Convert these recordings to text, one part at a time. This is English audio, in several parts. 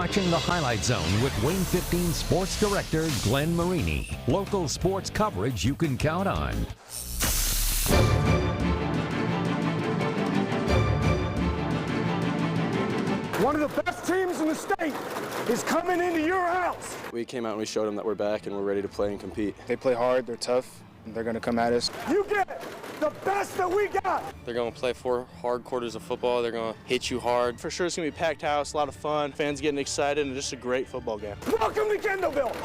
watching the Highlight Zone with WANE 15 Sports Director Glenn Marini. Local sports coverage you can count on. One of the best teams in the state is coming into your house. We came out and we showed them that we're back and we're ready to play and compete. They play hard, they're tough, and they're going to come at us. You get the best that we got. They're going to play 4 hard quarters of football. They're going to hit you hard. For sure it's going to be a packed house, a lot of fun, fans getting excited, and just a great football game. Welcome to Kendallville.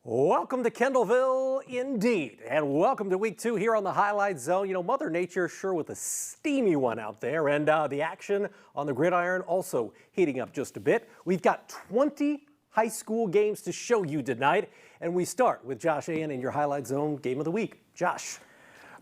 Welcome to Kendallville, indeed, and welcome to week 2 here on the Highlight Zone. You know, Mother Nature sure with a steamy one out there, and the action on the gridiron also heating up just a bit. We've got 20 high school games to show you tonight, and we start with Josh Ayan in your Highlight Zone Game of the Week. Josh.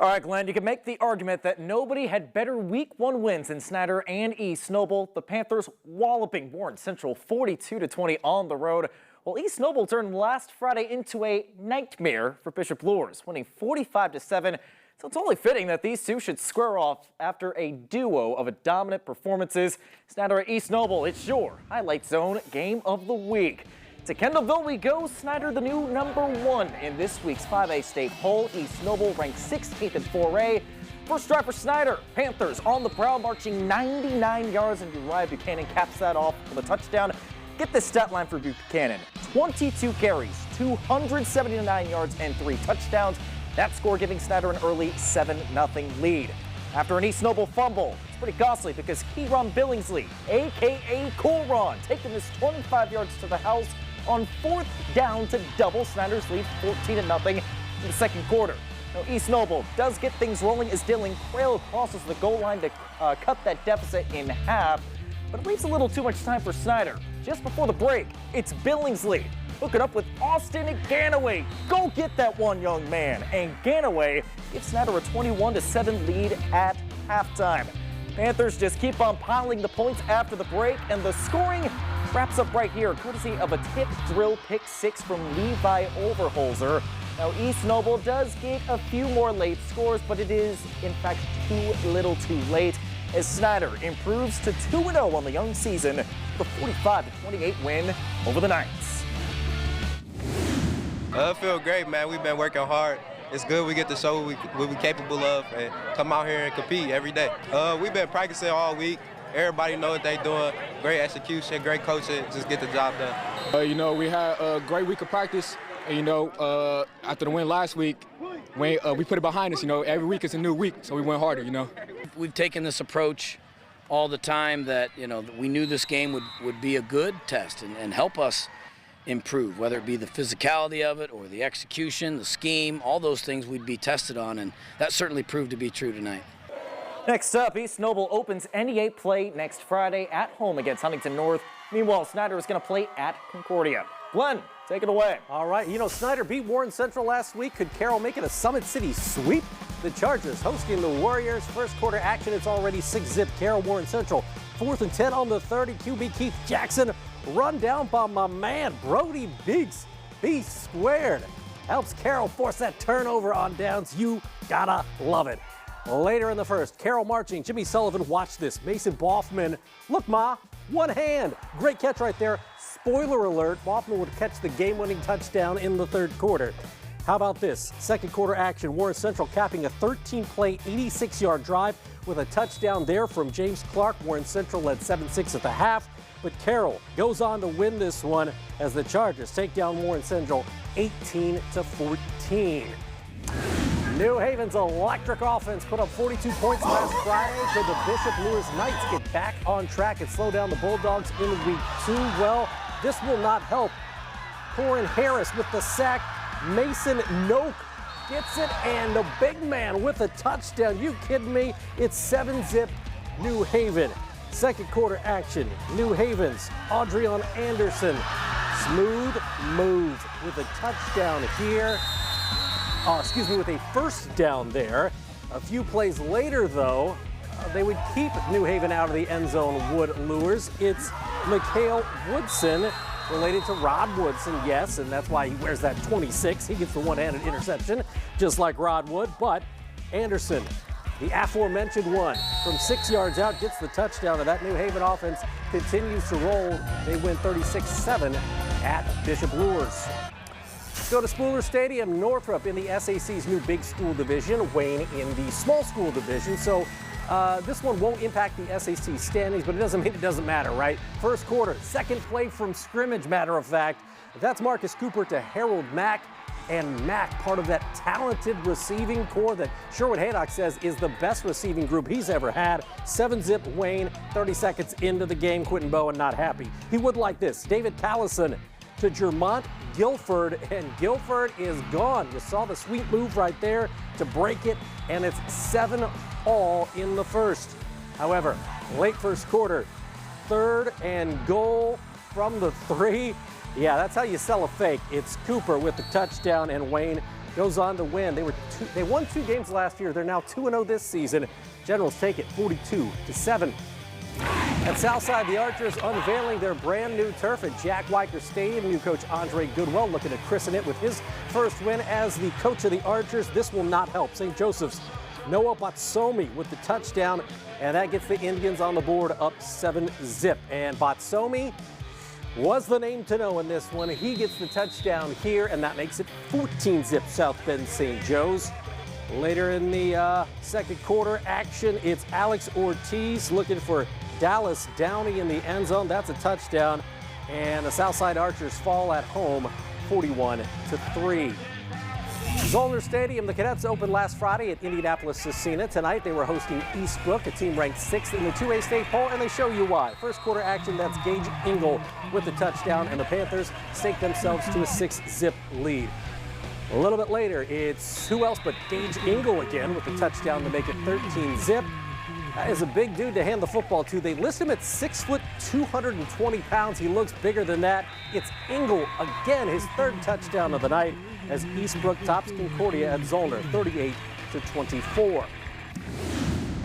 All right, Glenn, you can make the argument that nobody had better Week 1 wins than Snyder and East Noble. The Panthers walloping Warren Central 42-20 on the road. Well, East Noble turned last Friday into a nightmare for Bishop Luers, winning 45-7. So it's only fitting that these two should square off after a duo of dominant performances. Snyder at East Noble, it's your Highlight Zone Game of the Week. To Kendallville we go. Snyder, the new #1 in this week's 5A state poll. East Noble ranked 16th in 4A. First drive for Snyder. Panthers on the prowl, marching 99 yards, and Uriah Buchanan caps that off with a touchdown. Get this stat line for Buchanan. 22 carries, 279 yards, and 3 touchdowns. That score giving Snyder an early 7-0 lead. After an East Noble fumble, it's pretty costly because Keyron Billingsley, a.k.a. Cool Ron, taking this 25 yards to the house on 4th down to double Snyder's lead 14-0 in the second quarter. Now, East Noble does get things rolling as Dylan Quayle crosses the goal line to cut that deficit in half, but it leaves a little too much time for Snyder. Just before the break, it's Billingsley hooking up with Austin Ganaway. Go get that one, young man. And Ganaway gives Snyder a 21-7 lead at halftime. Panthers just keep on piling the points after the break, and the scoring wraps up right here, courtesy of a tip drill pick 6 from Levi Overholzer. Now, East Noble does get a few more late scores, but it is, in fact, too little too late, as Snyder improves to 2-0 on the young season with a 45-28 win over the Knights. I feel great, man. We've been working hard. It's good we get to show what we're capable of and come out here and compete every day. We've been practicing all week. Everybody know what they're doing. Great execution, great coaching, just get the job done. You know, we had a great week of practice. And, you know, after the win last week, we put it behind us. You know, every week is a new week, so we went harder, you know. We've taken this approach all the time that, you know, we knew this game would be a good test and help us improve, whether it be the physicality of it or the execution, the scheme, all those things we'd be tested on, and that certainly proved to be true tonight. Next up, East Noble opens NECC play next Friday at home against Huntington North. Meanwhile, Snyder is going to play at Concordia. Glenn, take it away. All right, you know, Snyder beat Warren Central last week. Could Carroll make it a Summit City sweep? The Chargers hosting the Warriors. First quarter action, it's already 6-zip Carroll, Warren Central. 4th and 10 on the 30. QB Keith Jackson run down by my man, Brody Beeks. B squared. Helps Carroll force that turnover on downs. You gotta love it. Later in the first, Carroll marching. Jimmy Sullivan, watch this. Mason Boffman, look, Ma, one hand. Great catch right there. Spoiler alert, Boffman would catch the game-winning touchdown in the third quarter. How about this? Second quarter action, Warren Central capping a 13-play, 86-yard drive with a touchdown there from James Clark. Warren Central led 7-6 at the half, but Carroll goes on to win this one as the Chargers take down Warren Central 18-14. New Haven's electric offense put up 42 points last Friday. Could the Bishop Luers Knights get back on track and slow down the Bulldogs in week 2? Well, this will not help. Corin Harris with the sack. Mason Noak gets it, and the big man with a touchdown. You kidding me? It's 7-zip New Haven. Second quarter action. New Haven's Audrion Anderson. Smooth move with a touchdown here. With a first down there. A few plays later, though, they would keep New Haven out of the end zone, Wood Luers. It's Mikhail Woodson, related to Rod Woodson, yes, and that's why he wears that 26. He gets the one-handed interception, just like Rod Wood. But Anderson The aforementioned one from 6 yards out gets the touchdown, and that New Haven offense continues to roll. They win 36-7 at Bishop Luers. Let's go to Spooler Stadium. Northrop in the SAC's new big school division, Wayne in the small school division. So this one won't impact the SAC standings, but it doesn't mean it doesn't matter, right? First quarter, second play from scrimmage, matter of fact. That's Marcus Cooper to Harold Mack. And Mack, part of that talented receiving core that Sherwood Haydock says is the best receiving group he's ever had. 7-zip Wayne, 30 seconds into the game. Quentin Bowen not happy. He would like this. David Callison to Jermont Guilford, and Guilford is gone. You saw the sweet move right there to break it, and it's 7-all in the first. However, late first quarter, 3rd and goal from the 3. Yeah, that's how you sell a fake. It's Cooper with the touchdown, and Wayne goes on to win. They won 2 games last year. They're now 2-0 this season. Generals take it 42-7. At Southside, the Archers unveiling their brand new turf at Jack Weicker Stadium. New coach Andre Goodwell looking to christen it with his first win as the coach of the Archers. This will not help St. Joseph's. Noah Batsomi with the touchdown, and that gets the Indians on the board up 7-zip. And Batsomi was the name to know in this one. He gets the touchdown here, and that makes it 14-zip South Bend St. Joe's. Later in the second quarter action, it's Alex Ortiz looking for Dallas Downey in the end zone. That's a touchdown, and the Southside Archers fall at home 41-3. Zollner Stadium, the Cadets opened last Friday at Indianapolis Scecina. Tonight they were hosting Eastbrook, a team ranked 6th in the 2A state poll, and they show you why. First quarter action, that's Gage Engel with the touchdown, and the Panthers stake themselves to a 6-zip lead. A little bit later, it's who else but Gage Engel again with the touchdown to make it 13-zip. That is a big dude to hand the football to. They list him at 6 foot, 220 pounds. He looks bigger than that. It's Engel again, his 3rd touchdown of the night, as Eastbrook tops Concordia at Zollner, 38-24.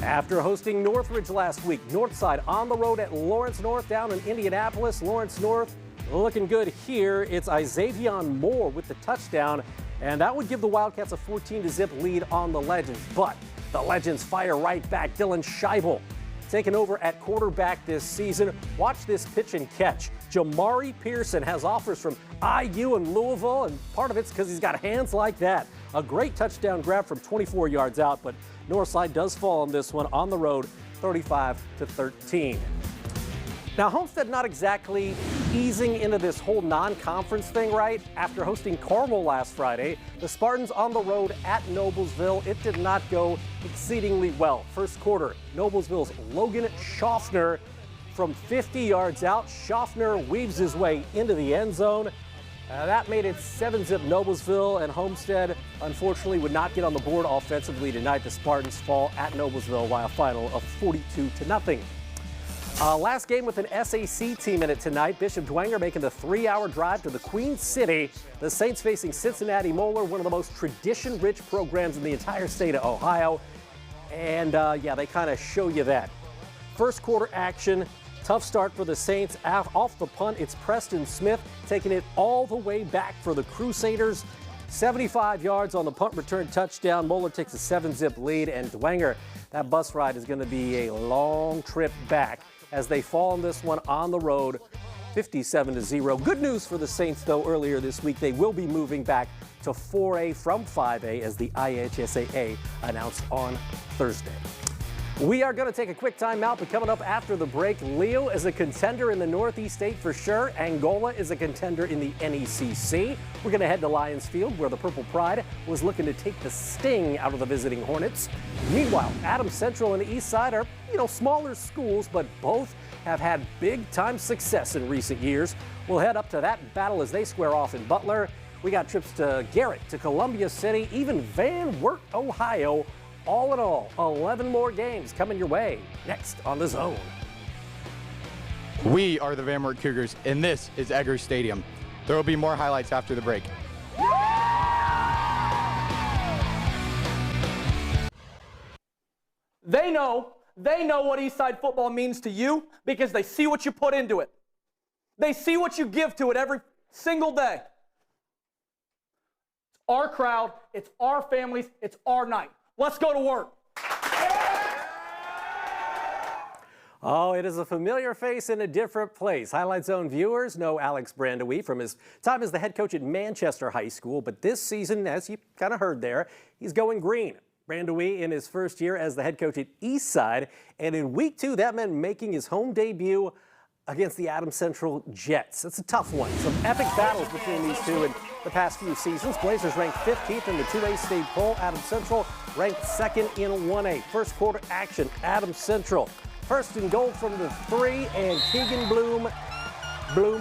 After hosting Northridge last week, Northside on the road at Lawrence North down in Indianapolis. Lawrence North looking good here. It's Isavion Moore with the touchdown, and that would give the Wildcats a 14-zip lead on the Legends. But the Legends fire right back. Dylan Scheibel taking over at quarterback this season. Watch this pitch and catch. Jamari Pearson has offers from IU and Louisville, and part of it's because he's got hands like that. A great touchdown grab from 24 yards out, but Northside does fall on this one on the road, 35-13. Now, Homestead not exactly easing into this whole non-conference thing, right? After hosting Carmel last Friday, the Spartans on the road at Noblesville, it did not go exceedingly well. First quarter, Noblesville's Logan Schaffner from 50 yards out. Schaffner weaves his way into the end zone. That made it 7-zip Noblesville, and Homestead, unfortunately, would not get on the board offensively tonight. The Spartans fall at Noblesville by a final of 42-0. Last game with an SAC team in it tonight. Bishop Dwenger making the 3-hour drive to the Queen City. The Saints facing Cincinnati Moeller, one of the most tradition-rich programs in the entire state of Ohio. And, yeah, they kind of show you that. First quarter action, tough start for the Saints. Off the punt, it's Preston Smith taking it all the way back for the Crusaders. 75 yards on the punt return touchdown. Moeller takes a 7-zip lead, and Dwenger, that bus ride is going to be a long trip back as they fall in this one on the road, 57-0. Good news for the Saints, though, earlier this week. They will be moving back to 4A from 5A as the IHSAA announced on Thursday. We are going to take a quick timeout, but coming up after the break, Leo is a contender in the Northeast 8 for sure. Angola is a contender in the NECC. We're going to head to Lions Field, where the Purple Pride was looking to take the sting out of the visiting Hornets. Meanwhile, Adams Central and the East Side are, smaller schools, but both have had big-time success in recent years. We'll head up to that battle as they square off in Butler. We got trips to Garrett, to Columbia City, even Van Wert, Ohio. All in all, 11 more games coming your way next on The Zone. We are the Van Wert Cougars, and this is Edgar Stadium. There will be more highlights after the break. They know what Eastside football means to you because they see what you put into it. They see what you give to it every single day. It's our crowd, it's our families, it's our night. Let's go to work. Oh, it is a familiar face in a different place. Highlight Zone viewers know Alex Brandowie from his time as the head coach at Manchester High School, but this season, as you kind of heard there, he's going green. Brandowie in his first year as the head coach at Eastside, and in week 2, that meant making his home debut against the Adams Central Jets. It's a tough one. Some epic battles between these two in the past few seasons. Blazers ranked 15th in the 2A state poll. Adams Central ranked 2nd in 1A. First quarter action, Adams Central. First and goal from the 3, and Keegan Bloom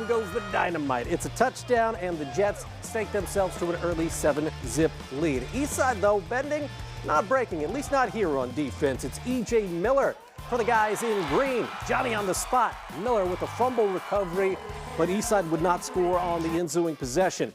goes the dynamite. It's a touchdown, and the Jets stake themselves to an early 7-zip lead. Eastside, though, bending, not breaking, at least not here on defense. It's E.J. Miller for the guys in green. Johnny on the spot. Miller with a fumble recovery, but Eastside would not score on the ensuing possession.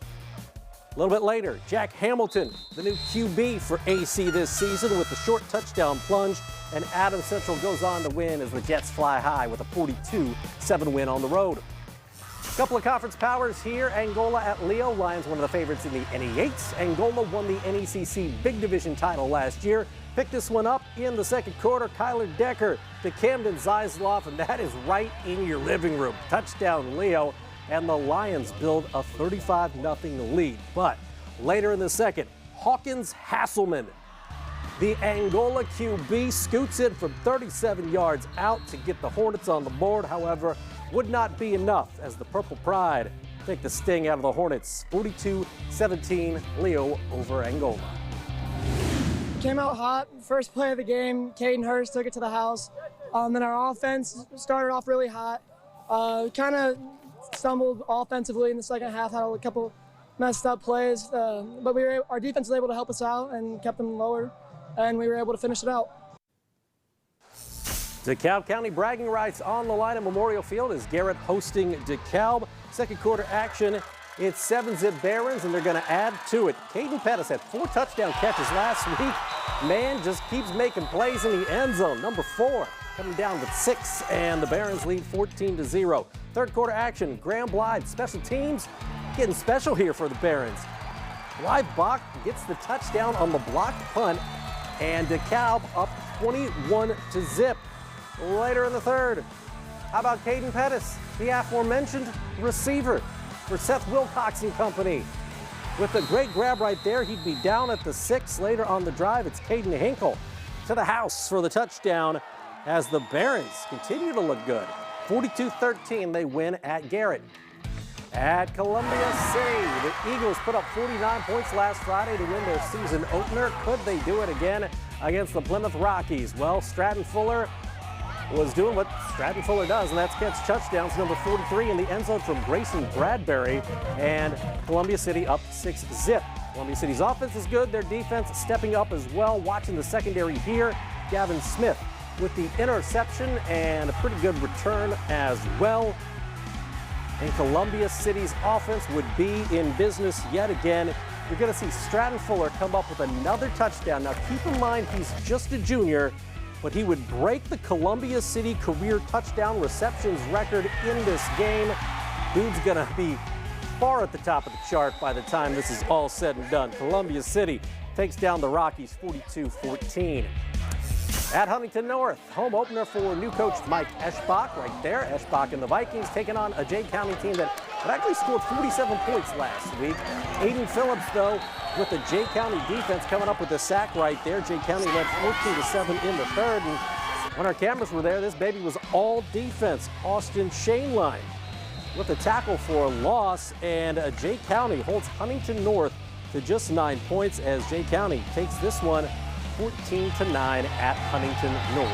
A little bit later, Jack Hamilton, the new QB for AC this season, with a short touchdown plunge, and Adams Central goes on to win as the Jets fly high with a 42-7 win on the road. A couple of conference powers here. Angola at Leo. Lions, one of the favorites in the NE8. Angola won the NECC Big Division title last year. Picked this one up in the second quarter. Kyler Decker to Camden Zeisloff, and that is right in your living room. Touchdown Leo, and the Lions build a 35-0 lead. But later in the second, Hawkins Hasselman, the Angola QB, scoots it from 37 yards out to get the Hornets on the board. However, would not be enough as the Purple Pride take the sting out of the Hornets. 42-17 Leo over Angola. Came out hot. First play of the game, Caden Hurst took it to the house. Then our offense started off really hot. Kind of stumbled offensively in the second half, had a couple messed up plays, but our defense was able to help us out and kept them lower, and we were able to finish it out. DeKalb County bragging rights on the line at Memorial Field as Garrett hosting DeKalb. Second quarter action, it's 7-zip Barons, and they're going to add to it. Caden Pettis had 4 touchdown catches last week. Man just keeps making plays in the end zone. Number 4 coming down with 6, and the Barons lead 14-0. Third quarter action, Graham Blythe, special teams, getting special here for the Barons. Blythe Bach gets the touchdown on the blocked punt, and DeKalb up 21-0. Later in the third, how about Caden Pettis, the aforementioned receiver for Seth Wilcox and company. With a great grab right there, he'd be down at the 6. Later on the drive, it's Caden Hinkle to the house for the touchdown as the Barons continue to look good. 42-13, they win at Garrett. At Columbia City, the Eagles put up 49 points last Friday to win their season opener. Could they do it again against the Plymouth Rockies? Well, Stratton Fuller was doing what Stratton Fuller does, and that's catch touchdowns. Number 43 in the end zone from Grayson Bradbury, and Columbia City up 6-zip. Columbia City's offense is good. Their defense stepping up as well. Watching the secondary here, Gavin Smith with the interception and a pretty good return as well. And Columbia City's offense would be in business yet again. You're going to see Stratton Fuller come up with another touchdown. Now keep in mind he's just a junior, but he would break the Columbia City career touchdown receptions record in this game. Dude's going to be far at the top of the chart by the time this is all said and done. Columbia City takes down the Rockies 42-14. At Huntington North, home opener for new coach Mike Eschbach right there. Eschbach and the Vikings taking on a Jay County team that actually scored 47 points last week. Aiden Phillips, though, with the Jay County defense coming up with a sack right there. Jay County led 14-7 in the third, and when our cameras were there, this baby was all defense. Austin Shaneline with a tackle for a loss, and Jay County holds Huntington North to just 9 points as Jay County takes this one 14-9 at Huntington North.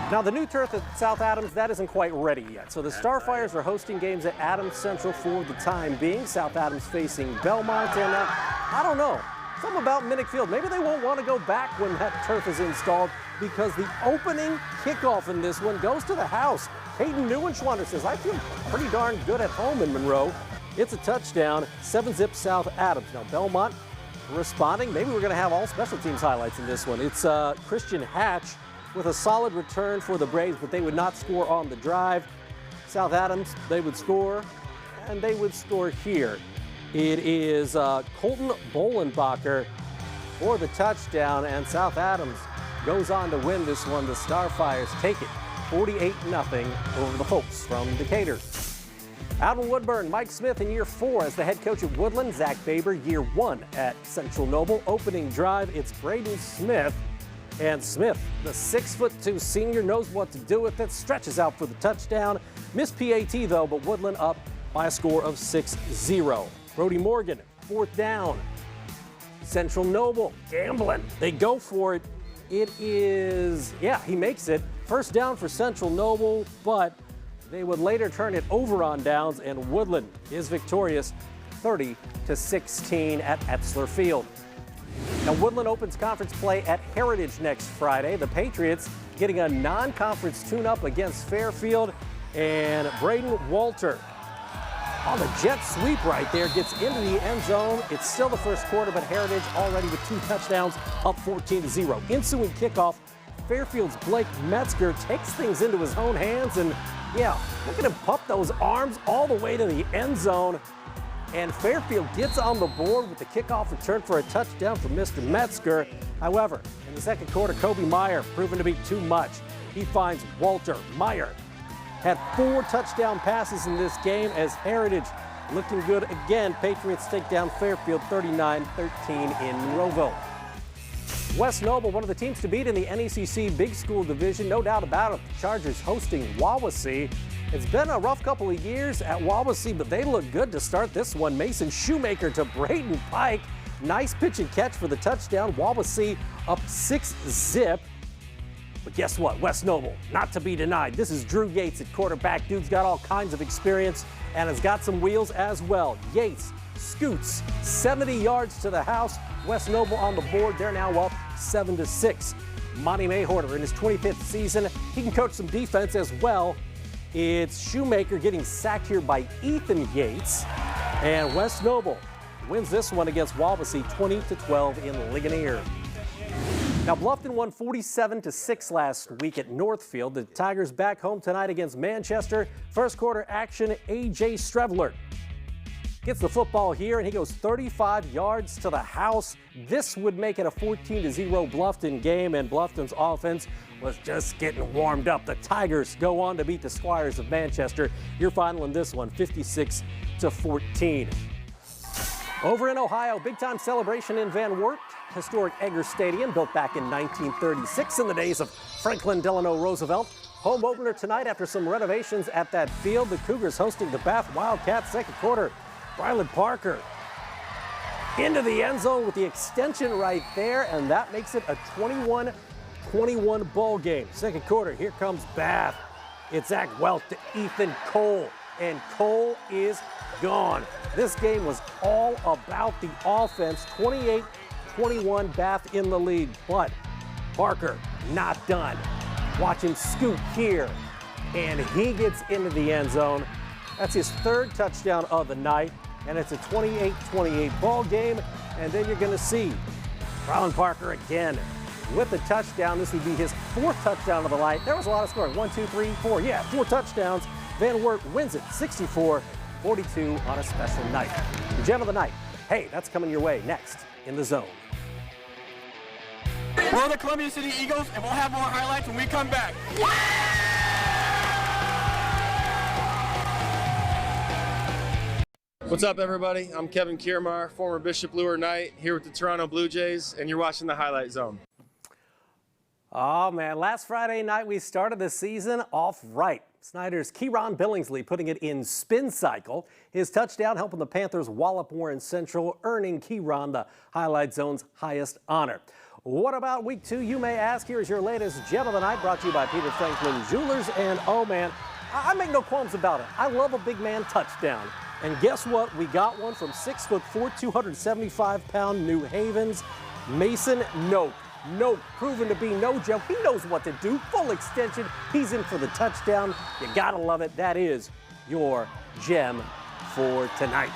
Now the new turf at South Adams, that isn't quite ready yet. So the Starfires are hosting games at Adams Central for the time being. South Adams facing Belmont, and I don't know, something about Minnick Field. Maybe they won't want to go back when that turf is installed, because the opening kickoff in this one goes to the house. Hayden Neuenschwander says, I feel pretty darn good at home in Monroe. It's a touchdown, 7-zip South Adams. Now Belmont responding. Maybe we're going to have all special teams highlights in this one. It's Christian Hatch with a solid return for the Braves, but they would not score on the drive. South Adams, they would score, and they would score here. It is Colton Bolenbacher for the touchdown, and South Adams goes on to win this one. The Starfires take it 48-0 over the Folks from Decatur. Out in Woodburn, Mike Smith in year 4 as the head coach at Woodland. Zach Baber, year 1 at Central Noble. Opening drive, it's Braden Smith. And Smith, the 6'2" senior, knows what to do with it. Stretches out for the touchdown. Missed PAT though, but Woodland up by a score of 6-0. Brody Morgan, 4th down. Central Noble, gambling. They go for it. It is, he makes it. 1st down for Central Noble, but they would later turn it over on downs, and Woodland is victorious 30-16 at Etzler Field. Now, Woodland opens conference play at Heritage next Friday. The Patriots getting a non-conference tune-up against Fairfield, and Braden Walter on the jet sweep right there gets into the end zone. It's still the first quarter, but Heritage already with 2 touchdowns, up 14-0. Ensuing kickoff, Fairfield's Blake Metzger takes things into his own hands, and look at him pump those arms all the way to the end zone. And Fairfield gets on the board with the kickoff return for a touchdown from Mr. Metzger. However, in the second quarter, Kobe Meyer proven to be too much. He finds Walter. Meyer had 4 touchdown passes in this game as Heritage looking good again. Patriots take down Fairfield 39-13 in Roeville. West Noble, one of the teams to beat in the NECC Big School Division, no doubt about it. The Chargers hosting Wawasee. It's been a rough couple of years at Wawasee, but they look good to start this one. Mason Shoemaker to Braden Pike. Nice pitch and catch for the touchdown. Wawasee up 6-0. But guess what? West Noble, not to be denied. This is Drew Yates at quarterback. Dude's got all kinds of experience and has got some wheels as well. Yates scoots 70 yards to the house. West Noble on the board. They're now up 7-6. Monty Mayhorter in his 25th season. He can coach some defense as well. It's Shoemaker getting sacked here by Ethan Yates. And West Noble wins this one against Wawasee 20-12 in Ligonier. Now, Bluffton won 47-6 last week at Northfield. The Tigers back home tonight against Manchester. First quarter action, A.J. Strevler gets the football here, and he goes 35 yards to the house. This would make it a 14-0 Bluffton game, and Bluffton's offense was just getting warmed up. The Tigers go on to beat the Squires of Manchester. Your final in this one, 56-14. Over in Ohio, big-time celebration in Van Wert. Historic Egger Stadium, built back in 1936 in the days of Franklin Delano Roosevelt. Home opener tonight after some renovations at that field. The Cougars hosting the Bath Wildcats. Second quarter, Brylan Parker into the end zone with the extension right there, and that makes it a 21-21 ball game. Second quarter, here comes Bath. It's Zach Welch to Ethan Cole, and Cole is gone. This game was all about the offense. 28-21 Bath in the lead, but Parker not done. Watch him scoot here, and he gets into the end zone. That's his 3rd touchdown of the night, and it's a 28-28 ball game. And then you're going to see Brylan Parker again with the touchdown. This would be his 4th touchdown of the night. There was a lot of scoring. 1, 2, 3, 4. 4 touchdowns. Van Wert wins it 64-42 on a special night. The gem of the night. Hey, that's coming your way next in the zone. We're the Columbia City Eagles, and we'll have more highlights when we come back. What's up, everybody? I'm Kevin Kiermaier, former Bishop Lure Knight, here with the Toronto Blue Jays, and you're watching the Highlight Zone. Oh, man, last Friday night we started the season off right. Snyder's Kieron Billingsley putting it in spin cycle. His touchdown helping the Panthers wallop Warren Central, earning Kieron the Highlight Zone's highest honor. What about week 2, you may ask? Here is your latest gem of the night, brought to you by Peter Franklin Jewelers. And oh man, I make no qualms about it. I love a big man touchdown. And guess what? We got one from 6'4", 275-pound New Haven's Mason Note. Note, proven to be no joke. He knows what to do. Full extension. He's in for the touchdown. You gotta love it. That is your gem for tonight.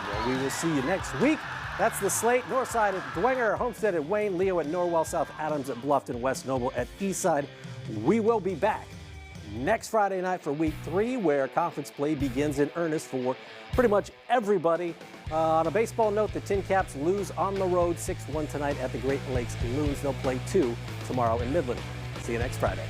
Well, we will see you next week. That's the slate. Northside at Dwenger, Homestead at Wayne, Leo at Norwell, South Adams at Bluffton, West Noble at Eastside. We will be back next Friday night for week 3, where conference play begins in earnest for pretty much everybody. On a baseball note, the Tin Caps lose on the road 6-1 tonight at the Great Lakes Loons. They'll play 2 tomorrow in Midland. See you next Friday.